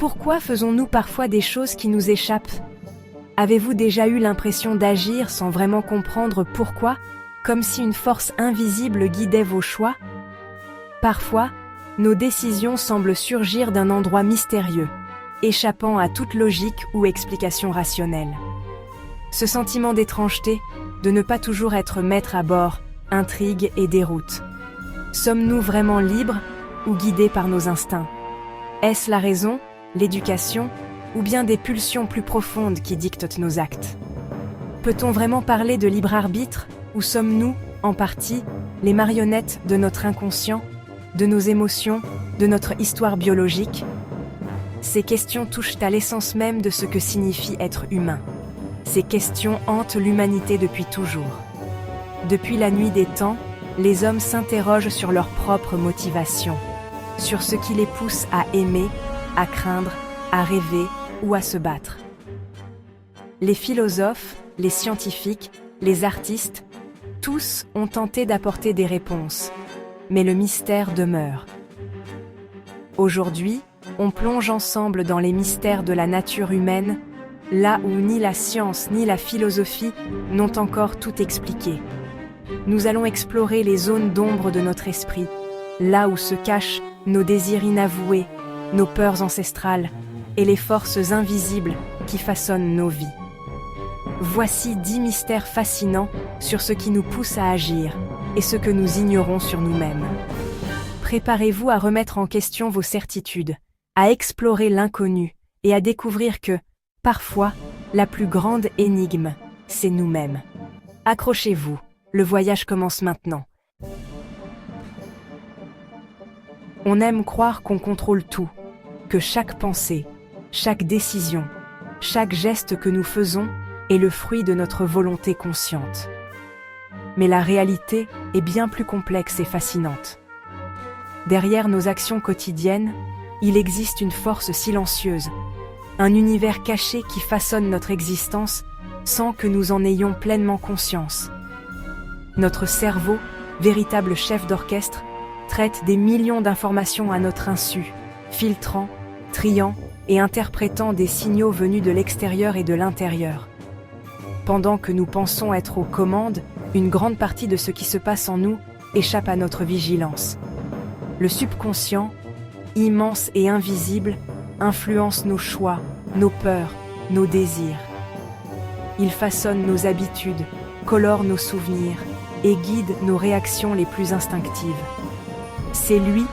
Pourquoi faisons-nous parfois des choses qui nous échappent? Avez-vous déjà eu l'impression d'agir sans vraiment comprendre pourquoi, comme si une force invisible guidait vos choix? Parfois, nos décisions semblent surgir d'un endroit mystérieux, échappant à toute logique ou explication rationnelle. Ce sentiment d'étrangeté, de ne pas toujours être maître à bord, intrigue et déroute. Sommes-nous vraiment libres ou guidés par nos instincts? Est-ce la raison, l'éducation, ou bien des pulsions plus profondes qui dictent nos actes? Peut-on vraiment parler de libre arbitre, ou sommes-nous, en partie, les marionnettes de notre inconscient, de nos émotions, de notre histoire biologique? Ces questions touchent à l'essence même de ce que signifie être humain. Ces questions hantent l'humanité depuis toujours. Depuis la nuit des temps, les hommes s'interrogent sur leurs propres motivations, sur ce qui les pousse à aimer, à craindre, à rêver ou à se battre. Les philosophes, les scientifiques, les artistes, tous ont tenté d'apporter des réponses, mais le mystère demeure. Aujourd'hui, on plonge ensemble dans les mystères de la nature humaine, là où ni la science ni la philosophie n'ont encore tout expliqué. Nous allons explorer les zones d'ombre de notre esprit, là où se cachent nos désirs inavoués, nos peurs ancestrales et les forces invisibles qui façonnent nos vies. Voici 10 mystères fascinants sur ce qui nous pousse à agir et ce que nous ignorons sur nous-mêmes. Préparez-vous à remettre en question vos certitudes, à explorer l'inconnu et à découvrir que, parfois, la plus grande énigme, c'est nous-mêmes. Accrochez-vous, le voyage commence maintenant. On aime croire qu'on contrôle tout, que chaque pensée, chaque décision, chaque geste que nous faisons est le fruit de notre volonté consciente. Mais la réalité est bien plus complexe et fascinante. Derrière nos actions quotidiennes, il existe une force silencieuse, un univers caché qui façonne notre existence sans que nous en ayons pleinement conscience. Notre cerveau, véritable chef d'orchestre, traite des millions d'informations à notre insu, filtrant, triant et interprétant des signaux venus de l'extérieur et de l'intérieur. Pendant que nous pensons être aux commandes, une grande partie de ce qui se passe en nous échappe à notre vigilance. Le subconscient, immense et invisible, influence nos choix, nos peurs, nos désirs. Il façonne nos habitudes, colore nos souvenirs et guide nos réactions les plus instinctives. C'est lui